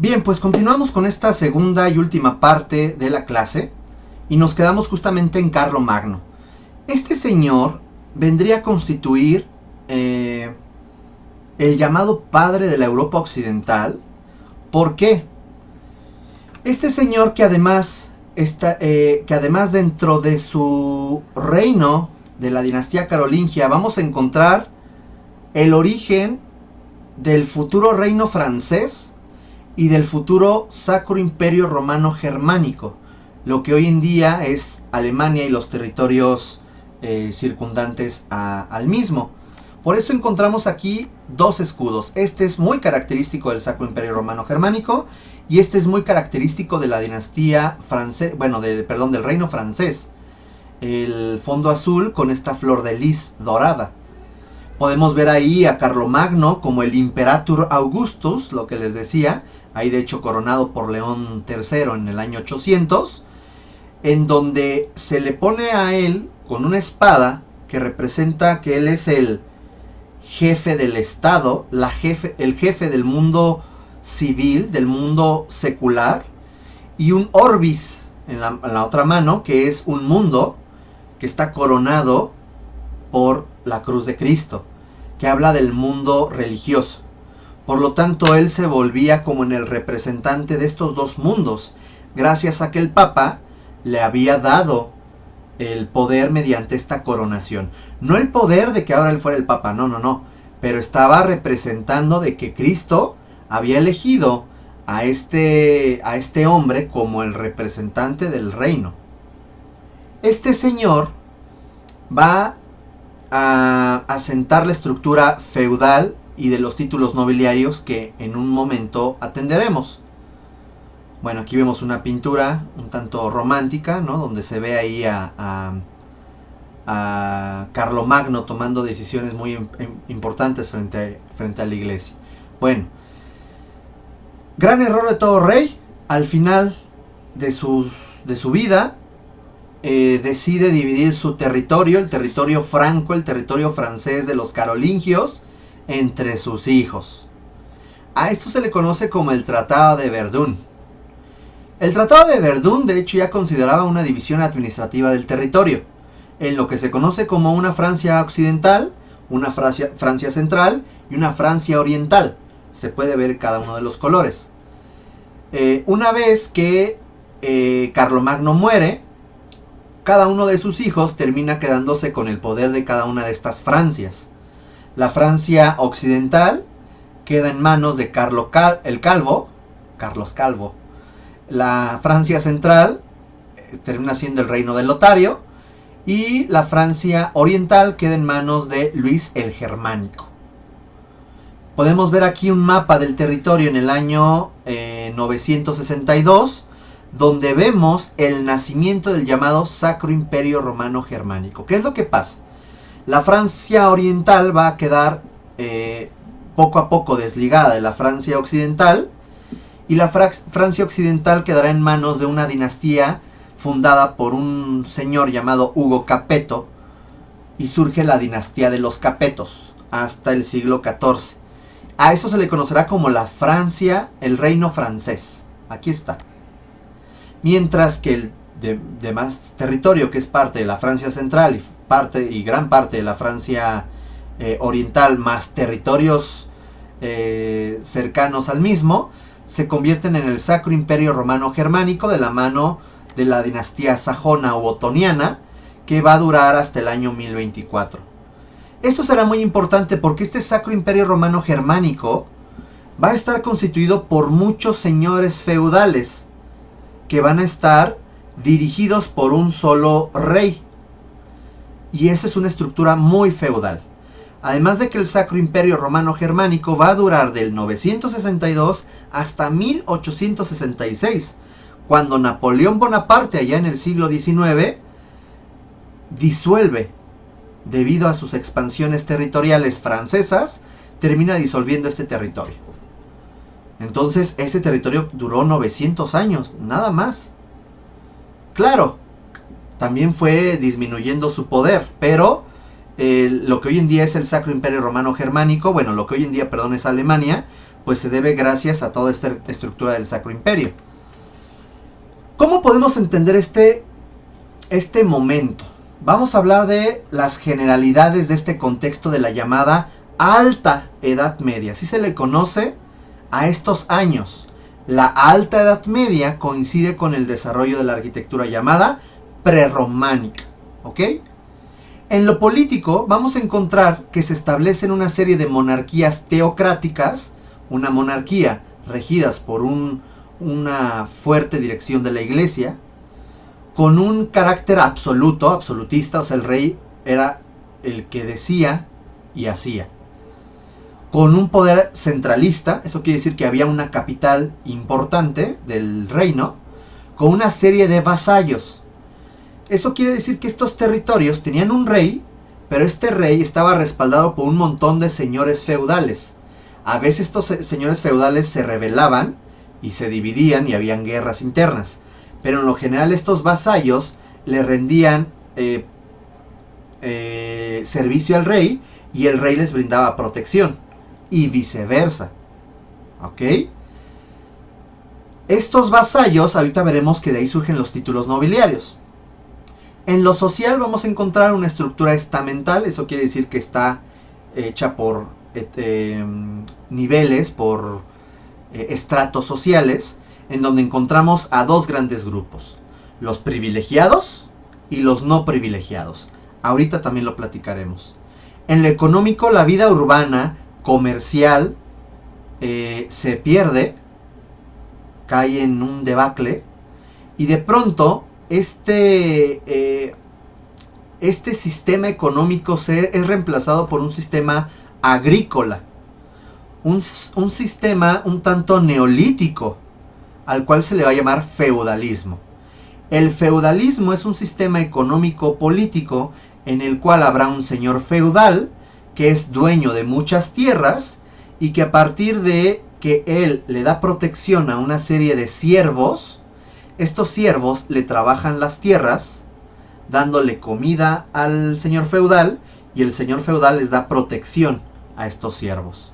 Bien, pues continuamos con esta segunda y última parte de la clase y nos quedamos justamente en Carlomagno. Este señor vendría a constituir el llamado padre de la Europa occidental. ¿Por qué? Este señor que además dentro de su reino de la dinastía carolingia vamos a encontrar el origen del futuro reino francés y del futuro Sacro Imperio Romano Germánico, lo que hoy en día es Alemania y los territorios circundantes al mismo. Por eso encontramos aquí dos escudos. Este es muy característico del Sacro Imperio Romano Germánico y este es muy característico de la dinastía francesa, del reino francés. El fondo azul con esta flor de lis dorada. Podemos ver ahí a Carlomagno como el Imperator Augustus, lo que les decía, ahí de hecho coronado por León III en el año 800, en donde se le pone a él con una espada que representa que él es el jefe del Estado, el jefe del mundo civil, del mundo secular, y un orbis en la otra mano, que es un mundo que está coronado por la cruz de Cristo, que habla del mundo religioso. Por lo tanto, él se volvía como en el representante de estos dos mundos, gracias a que el Papa le había dado el poder mediante esta coronación. No el poder de que ahora él fuera el Papa, no, pero estaba representando de que Cristo había elegido a este hombre como el representante del reino. Este señor va a asentar la estructura feudal y de los títulos nobiliarios que en un momento atenderemos. Bueno, aquí vemos una pintura un tanto romántica, ¿no? Donde se ve ahí a Carlomagno tomando decisiones muy importantes frente a la iglesia. Bueno, gran error de todo rey. Al final de su vida, decide dividir su territorio, el territorio franco, el territorio francés de los carolingios, entre sus hijos. A esto se le conoce como el Tratado de Verdún. El Tratado de Verdún, de hecho, ya consideraba una división administrativa del territorio, en lo que se conoce como una Francia occidental, una Francia central y una Francia oriental. Se puede ver cada uno de los colores. Una vez que Carlomagno muere, cada uno de sus hijos termina quedándose con el poder de cada una de estas Francias. La Francia occidental queda en manos de Carlos Calvo. La Francia central termina siendo el reino de Lotario. Y la Francia oriental queda en manos de Luis el Germánico. Podemos ver aquí un mapa del territorio en el año 962, donde vemos el nacimiento del llamado Sacro Imperio Romano Germánico. ¿Qué es lo que pasa? La Francia oriental va a quedar poco a poco desligada de la Francia occidental, y la Francia occidental quedará en manos de una dinastía fundada por un señor llamado Hugo Capeto, y surge la dinastía de los Capetos hasta el siglo XIV. A eso se le conocerá como la Francia, el reino francés. Aquí está. Mientras que el demás territorio, que es parte de la Francia central y gran parte de la Francia oriental, más territorios cercanos al mismo, se convierten en el Sacro Imperio Romano Germánico de la mano de la dinastía sajona o otoniana, que va a durar hasta el año 1024. Esto será muy importante porque este Sacro Imperio Romano Germánico va a estar constituido por muchos señores feudales que van a estar dirigidos por un solo rey. Y esa es una estructura muy feudal. Además de que el Sacro Imperio Romano Germánico va a durar del 962 hasta 1866, cuando Napoleón Bonaparte, allá en el siglo XIX, disuelve, debido a sus expansiones territoriales francesas, termina disolviendo este territorio. Entonces, este territorio duró 900 años, nada más. Claro, también fue disminuyendo su poder, pero lo que hoy en día es el Sacro Imperio Romano Germánico, bueno, lo que hoy en día, perdón, es Alemania, pues se debe gracias a toda esta estructura del Sacro Imperio. ¿Cómo podemos entender este momento? Vamos a hablar de las generalidades de este contexto de la llamada Alta Edad Media. Así se le conoce a estos años. La Alta Edad Media coincide con el desarrollo de la arquitectura llamada prerrománica. ¿Ok? En lo político vamos a encontrar que se establecen una serie de monarquías teocráticas, una monarquía regidas por una fuerte dirección de la iglesia, con un carácter absoluto, absolutista, o sea, el rey era el que decía y hacía. Con un poder centralista, eso quiere decir que había una capital importante del reino, con una serie de vasallos. Eso quiere decir que estos territorios tenían un rey, pero este rey estaba respaldado por un montón de señores feudales. A veces estos señores feudales se rebelaban y se dividían y habían guerras internas. Pero en lo general estos vasallos le rendían servicio al rey y el rey les brindaba protección. Y viceversa. ¿Ok? Estos vasallos, ahorita veremos que de ahí surgen los títulos nobiliarios. En lo social vamos a encontrar una estructura estamental, eso quiere decir que está hecha por niveles, por estratos sociales, en donde encontramos a dos grandes grupos, los privilegiados y los no privilegiados. Ahorita también lo platicaremos. En lo económico, la vida urbana, comercial, se pierde, cae en un debacle, y de pronto este sistema económico es reemplazado por un sistema agrícola, un sistema un tanto neolítico, al cual se le va a llamar feudalismo. El feudalismo es un sistema económico político en el cual habrá un señor feudal que es dueño de muchas tierras y que a partir de que él le da protección a una serie de siervos, estos siervos le trabajan las tierras, dándole comida al señor feudal, y el señor feudal les da protección a estos siervos.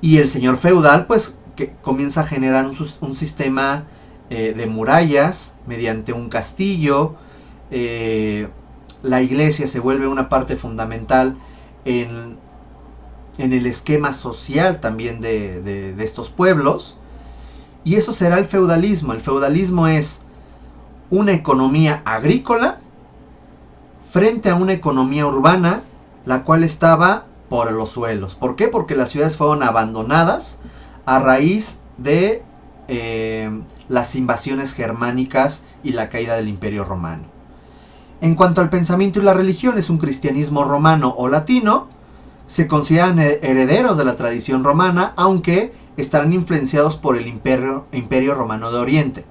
Y el señor feudal pues que comienza a generar un sistema de murallas mediante un castillo. La iglesia se vuelve una parte fundamental en el esquema social también de estos pueblos. Y eso será el feudalismo. El feudalismo es una economía agrícola frente a una economía urbana, la cual estaba por los suelos. ¿Por qué? Porque las ciudades fueron abandonadas a raíz de las invasiones germánicas y la caída del Imperio Romano. En cuanto al pensamiento y la religión, es un cristianismo romano o latino. Se consideran herederos de la tradición romana, aunque estarán influenciados por el Imperio Romano de Oriente.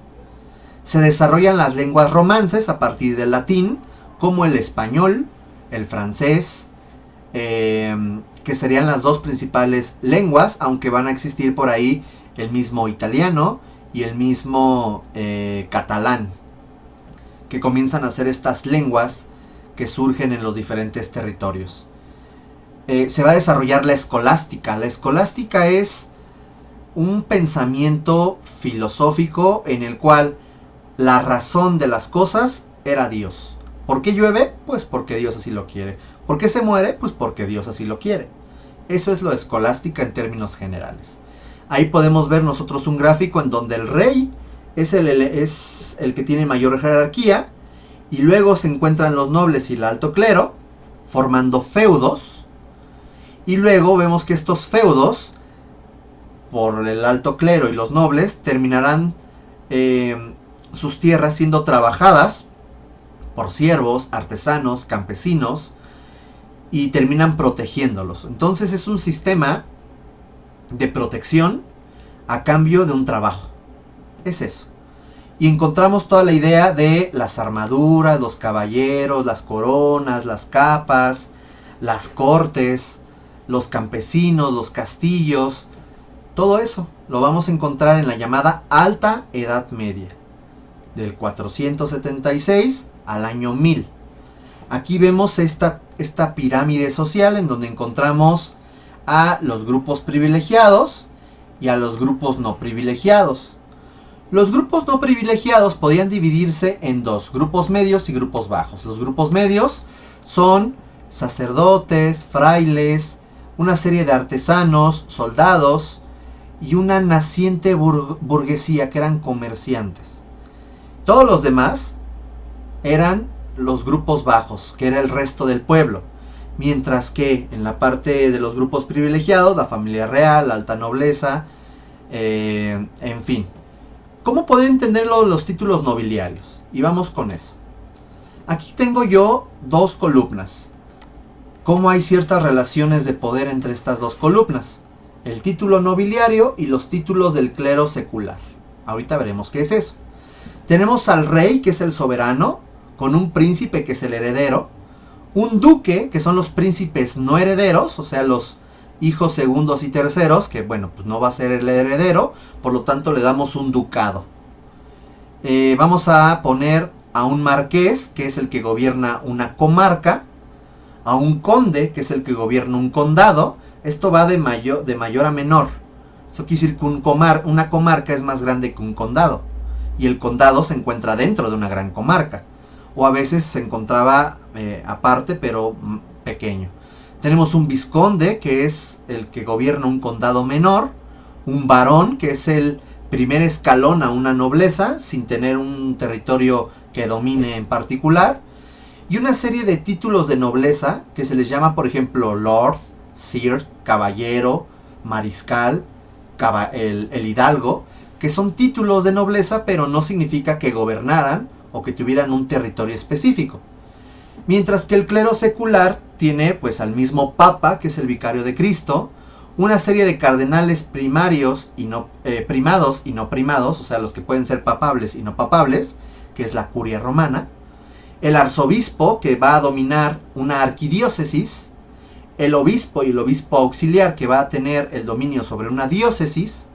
Se desarrollan las lenguas romances a partir del latín, como el español, el francés, que serían las dos principales lenguas, aunque van a existir por ahí el mismo italiano y el mismo catalán, que comienzan a ser estas lenguas que surgen en los diferentes territorios. Se va a desarrollar la escolástica. La escolástica es un pensamiento filosófico en el cual la razón de las cosas era Dios. ¿Por qué llueve? Pues porque Dios así lo quiere. ¿Por qué se muere? Pues porque Dios así lo quiere. Eso es lo escolástica en términos generales. Ahí podemos ver nosotros un gráfico en donde el rey es el que tiene mayor jerarquía, y luego se encuentran los nobles y el alto clero formando feudos, y luego vemos que estos feudos por el alto clero y los nobles terminarán sus tierras siendo trabajadas por siervos, artesanos, campesinos, y terminan protegiéndolos. Entonces es un sistema de protección a cambio de un trabajo. Es eso. Y encontramos toda la idea de las armaduras, los caballeros, las coronas, las capas, las cortes, los campesinos, los castillos. Todo eso lo vamos a encontrar en la llamada Alta Edad Media, del 476 al año 1000. Aquí vemos esta esta pirámide social en donde encontramos a los grupos privilegiados y a los grupos no privilegiados. Los grupos no privilegiados podían dividirse en dos, grupos medios y grupos bajos. Los grupos medios son sacerdotes, frailes, una serie de artesanos, soldados y una naciente burguesía que eran comerciantes. Todos los demás eran los grupos bajos, que era el resto del pueblo. Mientras que en la parte de los grupos privilegiados, la familia real, la alta nobleza, en fin. ¿Cómo pueden entenderlo los títulos nobiliarios? Y vamos con eso. Aquí tengo yo dos columnas. ¿Cómo hay ciertas relaciones de poder entre estas dos columnas? El título nobiliario y los títulos del clero secular. Ahorita veremos qué es eso. Tenemos al rey, que es el soberano, con un príncipe, que es el heredero, un duque, que son los príncipes no herederos, o sea, los hijos segundos y terceros, que bueno, pues no va a ser el heredero, por lo tanto le damos un ducado. Vamos a poner a un marqués, que es el que gobierna una comarca, a un conde, que es el que gobierna un condado. Esto va de mayor a menor. Eso quiere decir que una comarca es más grande que un condado, y el condado se encuentra dentro de una gran comarca, o a veces se encontraba aparte, pero pequeño. Tenemos un vizconde, que es el que gobierna un condado menor, un barón, que es el primer escalón a una nobleza, sin tener un territorio que domine en particular, y una serie de títulos de nobleza, que se les llama, por ejemplo, lord, sir, caballero, mariscal, el hidalgo, que son títulos de nobleza, pero no significa que gobernaran o que tuvieran un territorio específico. Mientras que el clero secular tiene pues al mismo papa, que es el vicario de Cristo, una serie de cardenales primarios y no primados y no primados, o sea, los que pueden ser papables y no papables, que es la curia romana, el arzobispo, que va a dominar una arquidiócesis, el obispo y el obispo auxiliar, que va a tener el dominio sobre una diócesis,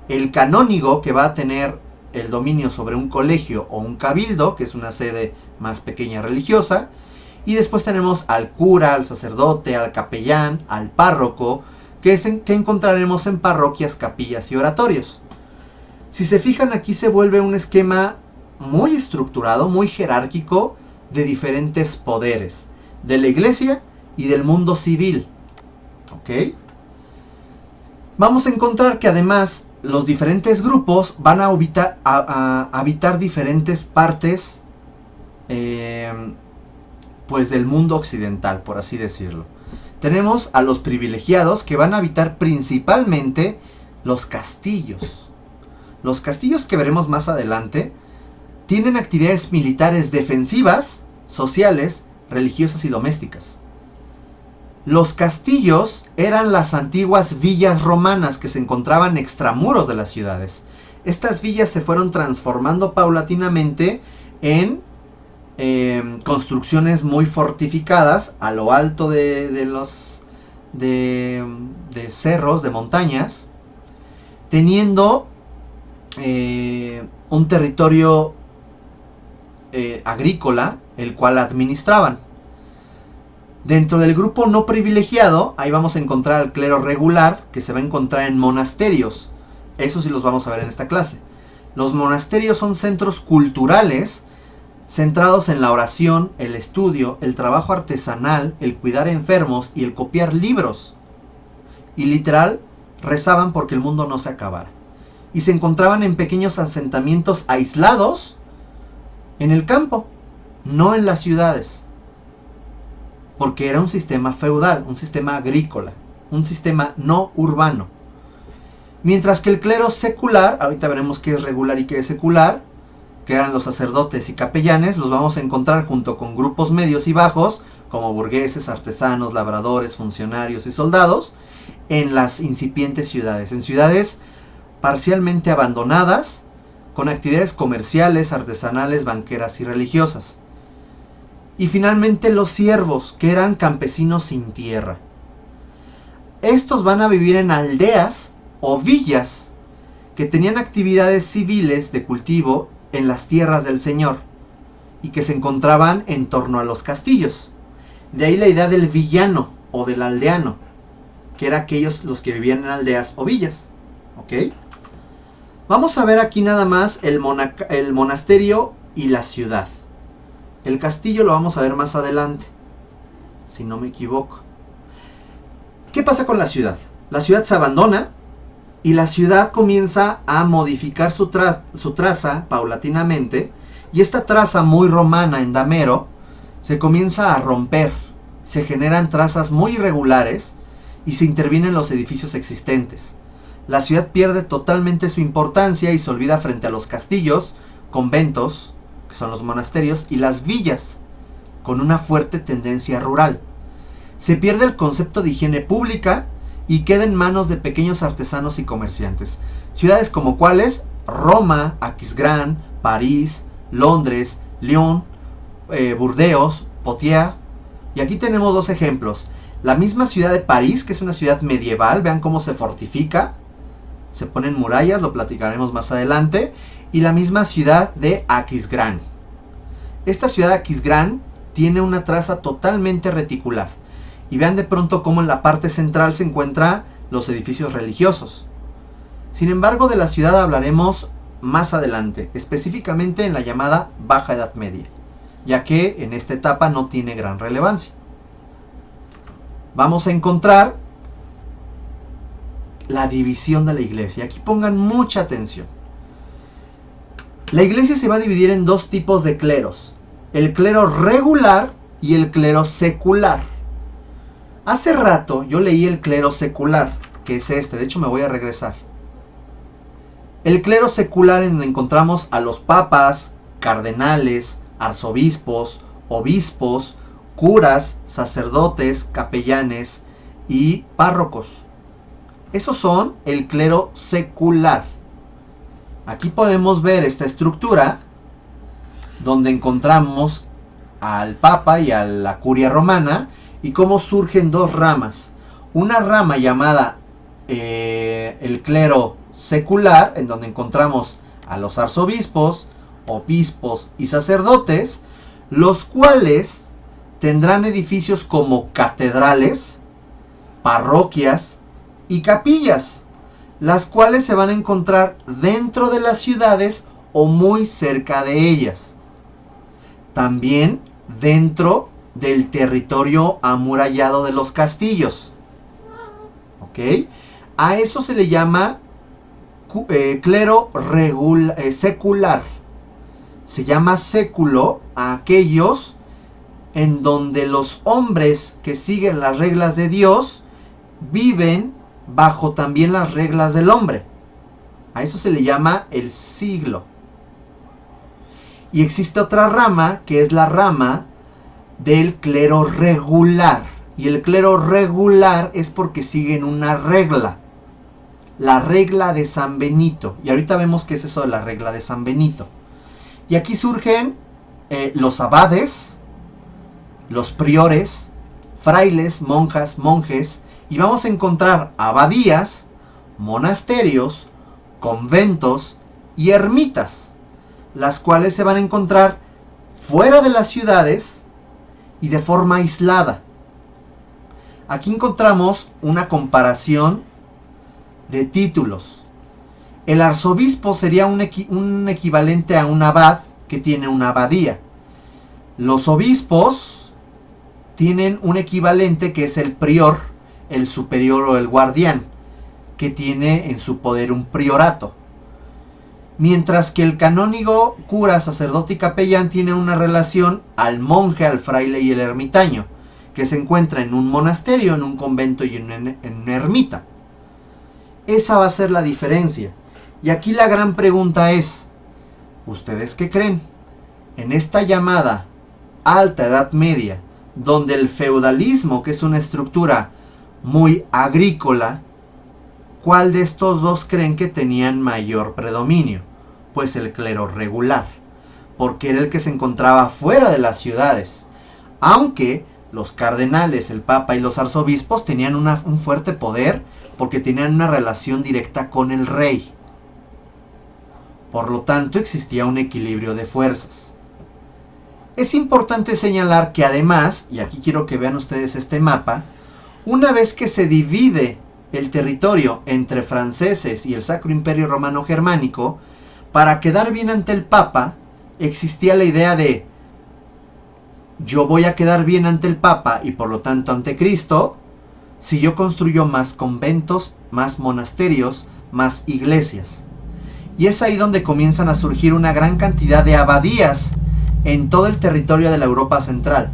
el canónigo, que va a tener el dominio sobre un colegio o un cabildo, que es una sede más pequeña religiosa, y después tenemos al cura, al sacerdote, al capellán, al párroco, que encontraremos en parroquias, capillas y oratorios. Si se fijan, aquí se vuelve un esquema muy estructurado, muy jerárquico, de diferentes poderes, de la iglesia y del mundo civil. ¿Ok? Vamos a encontrar que además los diferentes grupos van a habitar diferentes partes pues del mundo occidental, por así decirlo. Tenemos a los privilegiados, que van a habitar principalmente los castillos. Los castillos, que veremos más adelante, tienen actividades militares defensivas, sociales, religiosas y domésticas. Los castillos eran las antiguas villas romanas que se encontraban extramuros de las ciudades. Estas villas se fueron transformando paulatinamente en construcciones muy fortificadas a lo alto de cerros, de montañas, teniendo un territorio agrícola, el cual administraban. Dentro del grupo no privilegiado, ahí vamos a encontrar al clero regular, que se va a encontrar en monasterios. Eso sí los vamos a ver en esta clase. Los monasterios son centros culturales centrados en la oración, el estudio, el trabajo artesanal, el cuidar enfermos y el copiar libros. Y literal, rezaban porque el mundo no se acabara. Y se encontraban en pequeños asentamientos aislados en el campo, no en las ciudades. Porque era un sistema feudal, un sistema agrícola, un sistema no urbano. Mientras que el clero secular, ahorita veremos qué es regular y qué es secular, que eran los sacerdotes y capellanes, los vamos a encontrar junto con grupos medios y bajos, como burgueses, artesanos, labradores, funcionarios y soldados, en las incipientes ciudades, en ciudades parcialmente abandonadas, con actividades comerciales, artesanales, banqueras y religiosas. Y finalmente los siervos, que eran campesinos sin tierra. Estos van a vivir en aldeas o villas que tenían actividades civiles de cultivo en las tierras del Señor y que se encontraban en torno a los castillos. De ahí la idea del villano o del aldeano, que era aquellos los que vivían en aldeas o villas. ¿Ok? Vamos a ver aquí nada más el monasterio y la ciudad. El castillo lo vamos a ver más adelante, si no me equivoco. ¿Qué pasa con la ciudad? La ciudad se abandona y la ciudad comienza a modificar su traza paulatinamente, y esta traza muy romana en damero se comienza a romper. Se generan trazas muy irregulares y se intervienen los edificios existentes. La ciudad pierde totalmente su importancia y se olvida frente a los castillos, conventos, que son los monasterios, y las villas, con una fuerte tendencia rural. Se pierde el concepto de higiene pública y queda en manos de pequeños artesanos y comerciantes. Ciudades como cuáles: Roma, Aquisgrán, París, Londres, Lyon, Burdeos, Poitiers. Y aquí tenemos dos ejemplos. La misma ciudad de París, que es una ciudad medieval, vean cómo se fortifica, se ponen murallas, lo platicaremos más adelante. Y la misma ciudad de Aquisgrán. Esta ciudad de Aquisgrán tiene una traza totalmente reticular. Y vean de pronto cómo en la parte central se encuentran los edificios religiosos. Sin embargo, de la ciudad hablaremos más adelante, específicamente en la llamada Baja Edad Media, ya que en esta etapa no tiene gran relevancia. Vamos a encontrar la división de la iglesia. Aquí pongan mucha atención. La iglesia se va a dividir en dos tipos de cleros: el clero regular y el clero secular. Hace rato yo leí el clero secular, que es este, de hecho me voy a regresar. El clero secular, en donde encontramos a los papas, cardenales, arzobispos, obispos, curas, sacerdotes, capellanes y párrocos. Esos son el clero secular. Aquí podemos ver esta estructura donde encontramos al papa y a la curia romana, y cómo surgen dos ramas. Una rama llamada el clero secular, en donde encontramos a los arzobispos, obispos y sacerdotes, los cuales tendrán edificios como catedrales, parroquias y capillas, las cuales se van a encontrar dentro de las ciudades o muy cerca de ellas. También dentro del territorio amurallado de los castillos. ¿Ok? A eso se le llama clero secular. Se llama século a aquellos en donde los hombres que siguen las reglas de Dios viven bajo también las reglas del hombre. A eso se le llama el siglo. Y existe otra rama, que es la rama del clero regular. Y el clero regular es porque siguen una regla. La regla de San Benito. Y ahorita vemos qué es eso de la regla de San Benito. Y aquí surgen los abades, los priores, frailes, monjas, monjes. Y vamos a encontrar abadías, monasterios, conventos y ermitas, las cuales se van a encontrar fuera de las ciudades y de forma aislada. Aquí encontramos una comparación de títulos. El arzobispo sería un equivalente a un abad que tiene una abadía. Los obispos tienen un equivalente que es el prior, el superior o el guardián, que tiene en su poder un priorato. Mientras que el canónigo, cura, sacerdote y capellán tiene una relación al monje, al fraile y el ermitaño, que se encuentra en un monasterio, en un convento y en una ermita. Esa va a ser la diferencia. Y aquí la gran pregunta es, ¿ustedes qué creen? En esta llamada Alta Edad Media, donde el feudalismo, que es una estructura muy agrícola, ¿cuál de estos dos creen que tenían mayor predominio? Pues el clero regular, porque era el que se encontraba fuera de las ciudades, aunque los cardenales, el papa y los arzobispos tenían un fuerte poder, porque tenían una relación directa con el rey. Por lo tanto, existía un equilibrio de fuerzas. Es importante señalar que además, y aquí quiero que vean ustedes este mapa, una vez que se divide el territorio entre franceses y el Sacro Imperio Romano Germánico, para quedar bien ante el Papa, existía la idea de yo voy a quedar bien ante el Papa y por lo tanto ante Cristo, si yo construyo más conventos, más monasterios, más iglesias. Y es ahí donde comienzan a surgir una gran cantidad de abadías en todo el territorio de la Europa Central.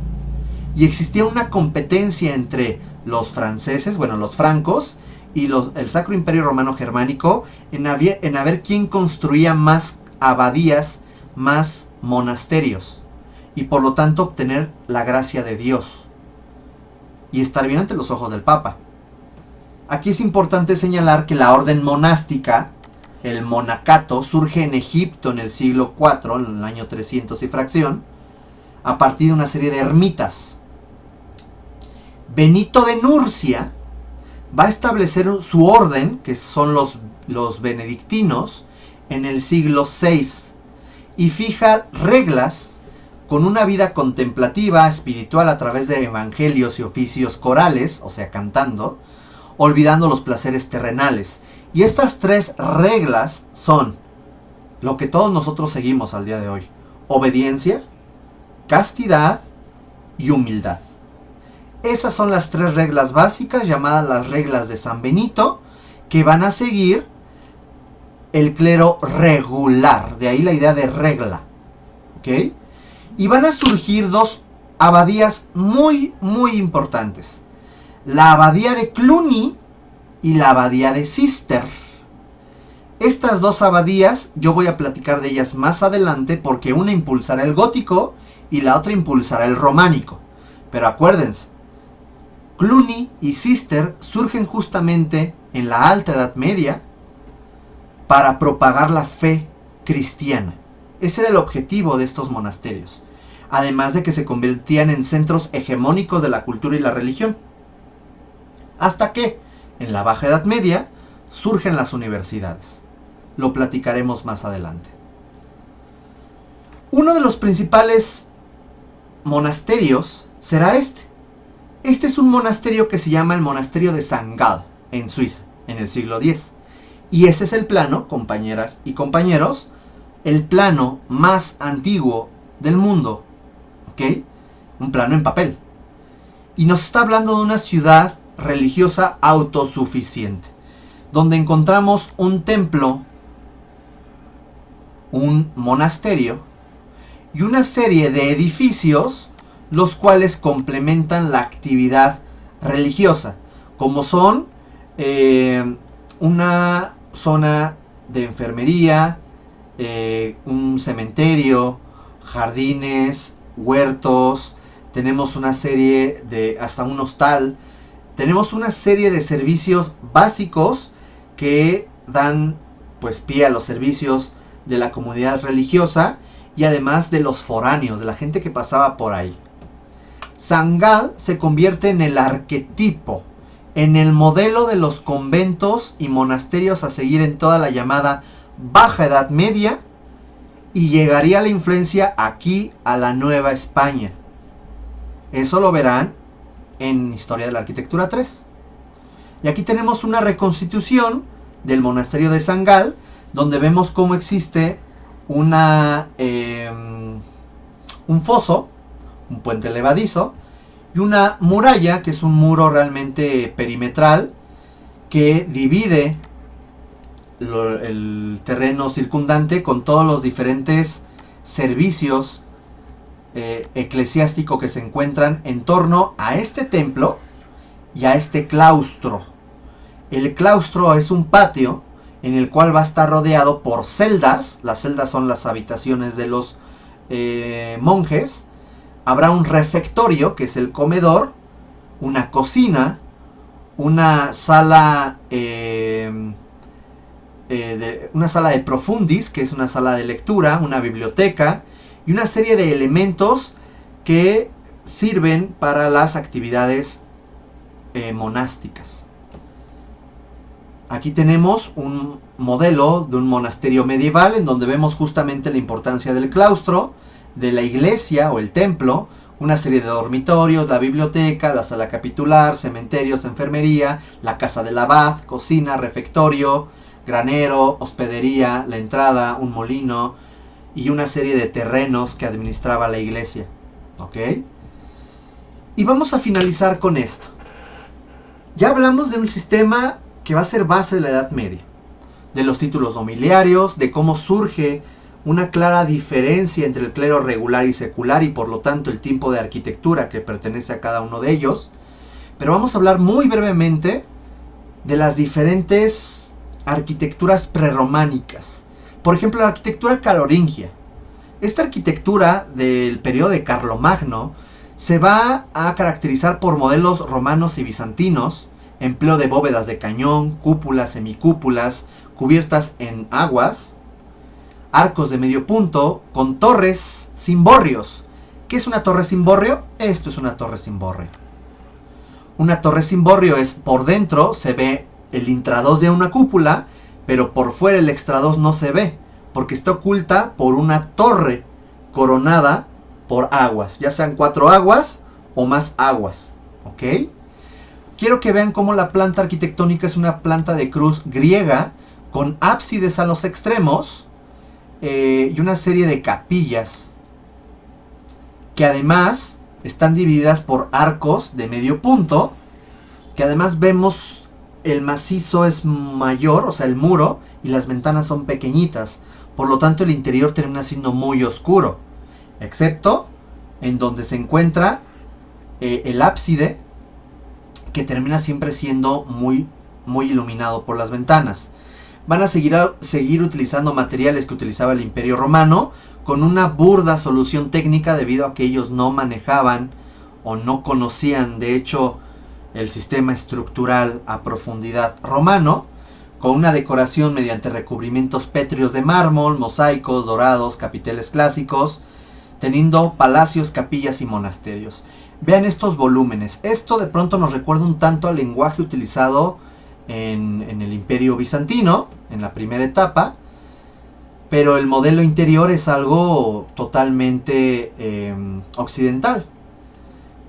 Y existía una competencia entre los franceses, bueno, los francos, y el Sacro Imperio Romano Germánico en a ver quién construía más abadías, más monasterios, y por lo tanto obtener la gracia de Dios y estar bien ante los ojos del Papa. Aquí es importante señalar que la orden monástica, el monacato, surge en Egipto en el siglo IV, en el año 300 y fracción, a partir de una serie de ermitas. Benito de Nurcia va a establecer su orden, que son los benedictinos, en el siglo VI, y fija reglas con una vida contemplativa, espiritual a través de evangelios y oficios corales, o sea, cantando, olvidando los placeres terrenales. Y estas tres reglas son lo que todos nosotros seguimos al día de hoy: obediencia, castidad y humildad. Esas son las tres reglas básicas, llamadas las reglas de San Benito, que van a seguir el clero regular. De ahí la idea de regla. ¿Ok? Y van a surgir dos abadías muy, muy importantes: la abadía de Cluny y la abadía de Cister. Estas dos abadías yo voy a platicar de ellas más adelante, porque una impulsará el gótico y la otra impulsará el románico. Pero acuérdense, Cluny y Cister surgen justamente en la Alta Edad Media para propagar la fe cristiana. Ese era el objetivo de estos monasterios, además de que se convertían en centros hegemónicos de la cultura y la religión. Hasta que, en la Baja Edad Media, surgen las universidades. Lo platicaremos más adelante. Uno de los principales monasterios será este. Este es un monasterio que se llama el monasterio de San Gall, en Suiza, en el siglo X. Y ese es el plano, compañeras y compañeros, el plano más antiguo del mundo. ¿Ok? Un plano en papel. Y nos está hablando de una ciudad religiosa autosuficiente, donde encontramos un templo, un monasterio y una serie de edificios, los cuales complementan la actividad religiosa, como son una zona de enfermería, un cementerio, jardines, huertos, tenemos una serie de, hasta un hostal, tenemos una serie de servicios básicos que dan pues pie a los servicios de la comunidad religiosa y además de los foráneos, de la gente que pasaba por ahí. San Gall se convierte en el arquetipo, en el modelo de los conventos y monasterios a seguir en toda la llamada Baja Edad Media, y llegaría la influencia aquí a la Nueva España. Eso lo verán en Historia de la Arquitectura 3. Y aquí tenemos una reconstitución del monasterio de San Gall, donde vemos cómo existe un foso, un puente levadizo, y una muralla, que es un muro realmente perimetral, que divide el terreno circundante con todos los diferentes servicios eclesiásticos que se encuentran en torno a este templo y a este claustro. El claustro es un patio en el cual va a estar rodeado por celdas. Las celdas son las habitaciones de los monjes. Habrá un refectorio, que es el comedor, una cocina, una sala de profundis, que es una sala de lectura, una biblioteca y una serie de elementos que sirven para las actividades monásticas. Aquí tenemos un modelo de un monasterio medieval en donde vemos justamente la importancia del claustro, de la iglesia o el templo, una serie de dormitorios, la biblioteca, la sala capitular, cementerios, enfermería, la casa del abad, cocina, refectorio, granero, hospedería, la entrada, un molino y una serie de terrenos que administraba la iglesia. ¿Ok? Y vamos a finalizar con esto. Ya hablamos de un sistema que va a ser base de la Edad Media, de los títulos nobiliarios, de cómo surge una clara diferencia entre el clero regular y secular y por lo tanto el tipo de arquitectura que pertenece a cada uno de ellos. Pero vamos a hablar muy brevemente de las diferentes arquitecturas prerrománicas. Por ejemplo, la arquitectura carolingia. Esta arquitectura del periodo de Carlomagno se va a caracterizar por modelos romanos y bizantinos, empleo de bóvedas de cañón, cúpulas, semicúpulas, cubiertas en aguas, arcos de medio punto, con torres cimborrios. ¿Qué es una torre cimborrio? Esto es una torre cimborrio. Una torre cimborrio es, por dentro se ve el intradós de una cúpula, pero por fuera el extradós no se ve, porque está oculta por una torre coronada por aguas, ya sean 4 aguas o más aguas. ¿Ok? Quiero que vean cómo la planta arquitectónica es una planta de cruz griega con ábsides a los extremos y una serie de capillas que además están divididas por arcos de medio punto, que además vemos el macizo es mayor, o sea el muro, y las ventanas son pequeñitas, por lo tanto el interior termina siendo muy oscuro, excepto en donde se encuentra el ábside, que termina siempre siendo muy iluminado por las ventanas. Van a seguir utilizando materiales que utilizaba el Imperio Romano, con una burda solución técnica debido a que ellos no manejaban o no conocían de hecho el sistema estructural a profundidad romano, con una decoración mediante recubrimientos pétreos de mármol, mosaicos, dorados, capiteles clásicos, teniendo palacios, capillas y monasterios. Vean estos volúmenes. Esto de pronto nos recuerda un tanto al lenguaje utilizado en el Imperio Bizantino, en la primera etapa, pero el modelo interior es algo totalmente occidental.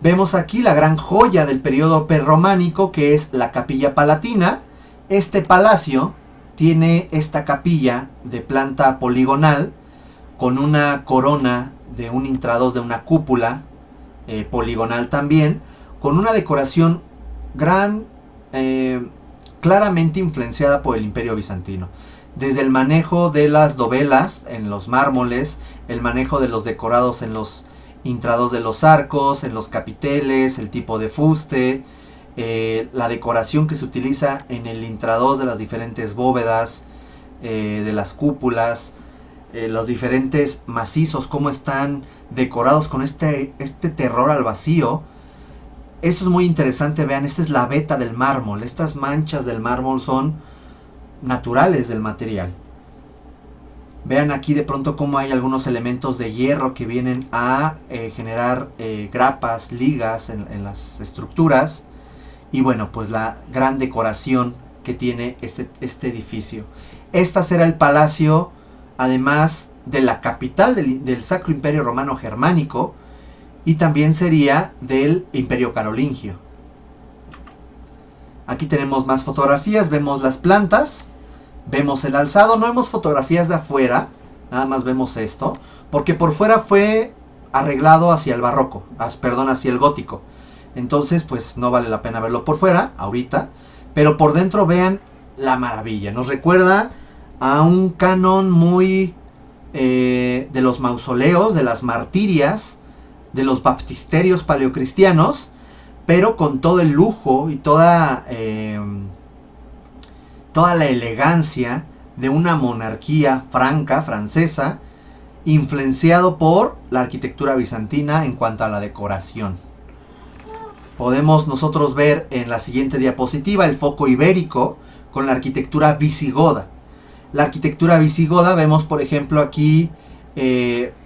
Vemos aquí la gran joya del periodo prerrománico, que es la Capilla Palatina. Este palacio tiene esta capilla de planta poligonal con una corona de un intradós de una cúpula poligonal también, con una decoración claramente influenciada por el Imperio Bizantino. Desde el manejo de las dovelas en los mármoles, el manejo de los decorados en los intradós de los arcos, en los capiteles, el tipo de fuste, la decoración que se utiliza en el intradós de las diferentes bóvedas, de las cúpulas, los diferentes macizos, cómo están decorados con este terror al vacío. Eso es muy interesante. Vean, esta es la veta del mármol. Estas manchas del mármol son naturales del material. Vean aquí de pronto cómo hay algunos elementos de hierro que vienen a generar grapas, ligas en las estructuras. Y bueno, pues la gran decoración que tiene este edificio. Esta será el palacio, además de la capital del Sacro Imperio Romano Germánico, y también sería del Imperio Carolingio. Aquí tenemos más fotografías, vemos las plantas, vemos el alzado, no vemos fotografías de afuera, nada más vemos esto, porque por fuera fue arreglado hacia el barroco, hacia el gótico. Entonces pues no vale la pena verlo por fuera, ahorita, pero por dentro vean la maravilla. Nos recuerda a un canon muy de los mausoleos, de las martirias, de los baptisterios paleocristianos, pero con todo el lujo y toda la elegancia de una monarquía francesa, influenciado por la arquitectura bizantina en cuanto a la decoración. Podemos nosotros ver en la siguiente diapositiva el foco ibérico con la arquitectura visigoda. La arquitectura visigoda, vemos por ejemplo aquí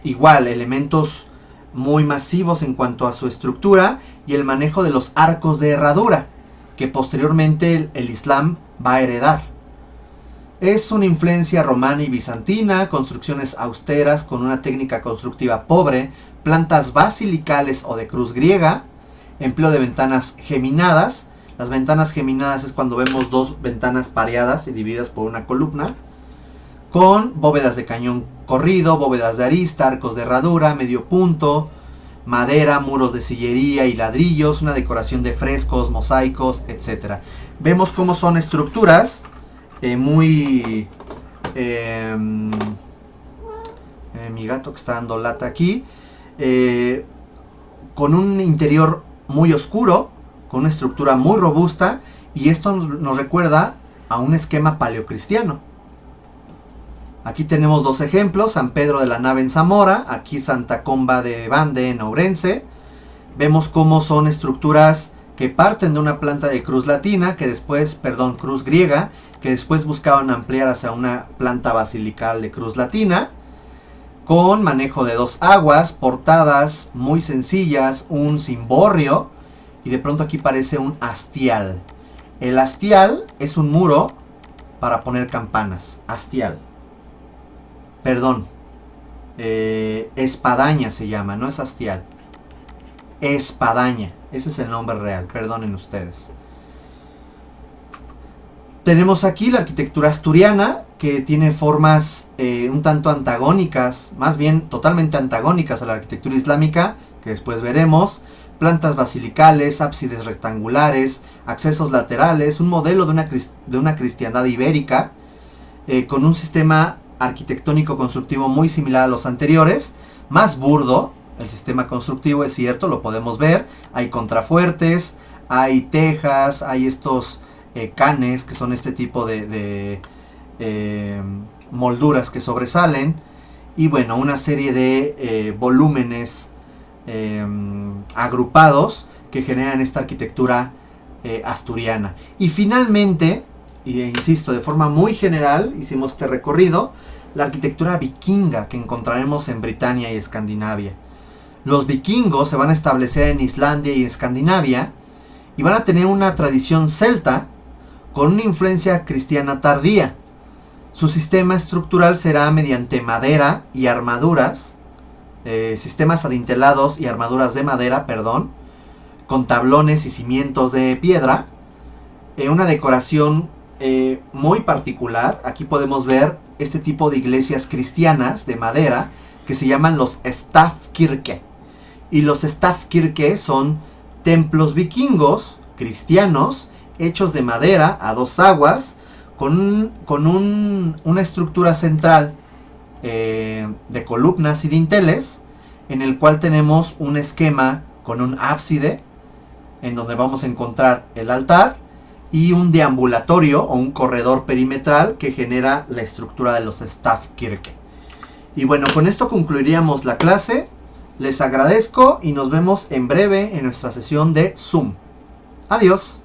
igual elementos muy masivos en cuanto a su estructura y el manejo de los arcos de herradura que posteriormente el Islam va a heredar. Es una influencia romana y bizantina, construcciones austeras con una técnica constructiva pobre, plantas basilicales o de cruz griega, empleo de ventanas geminadas. Las ventanas geminadas es cuando vemos dos ventanas pareadas y divididas por una columna, con bóvedas de cañón corrido, bóvedas de arista, arcos de herradura, medio punto, madera, muros de sillería y ladrillos, una decoración de frescos, mosaicos, etc. Vemos cómo son estructuras muy... mi gato que está dando lata aquí, con un interior muy oscuro, con una estructura muy robusta, y esto nos recuerda a un esquema paleocristiano. Aquí tenemos dos ejemplos: San Pedro de la Nave en Zamora, aquí Santa Comba de Bande en Ourense. Vemos cómo son estructuras que parten de una planta de cruz latina, cruz griega, que después buscaban ampliar hacia una planta basilical de cruz latina, con manejo de dos aguas, portadas muy sencillas, un cimborrio, y de pronto aquí parece un hastial. El hastial es un muro para poner campanas. Hastial. Perdón. Espadaña se llama, no es hastial. Espadaña. Ese es el nombre real, perdonen ustedes. Tenemos aquí la arquitectura asturiana, que tiene formas un tanto antagónicas, más bien totalmente antagónicas a la arquitectura islámica, que después veremos. Plantas basilicales, ábsides rectangulares, accesos laterales, un modelo de una cristiandad ibérica, con un sistema arquitectónico constructivo muy similar a los anteriores, más burdo. El sistema constructivo es cierto, lo podemos ver, hay contrafuertes, hay tejas, hay estos canes, que son este tipo de molduras que sobresalen, y bueno, una serie de volúmenes agrupados que generan esta arquitectura asturiana. Y finalmente, insisto, de forma muy general, hicimos este recorrido, la arquitectura vikinga que encontraremos en Britania y Escandinavia. Los vikingos se van a establecer en Islandia y Escandinavia y van a tener una tradición celta con una influencia cristiana tardía. Su sistema estructural será mediante madera y armaduras, sistemas adintelados y armaduras de madera, con tablones y cimientos de piedra, una decoración muy particular. Aquí podemos ver este tipo de iglesias cristianas de madera que se llaman los Stavkirke. Y los Stavkirke son templos vikingos cristianos hechos de madera a dos aguas, con una estructura central de columnas y dinteles, en el cual tenemos un esquema con un ábside, en donde vamos a encontrar el altar, y un deambulatorio o un corredor perimetral que genera la estructura de los Stavkirke. Y bueno, con esto concluiríamos la clase. Les agradezco y nos vemos en breve en nuestra sesión de Zoom. Adiós.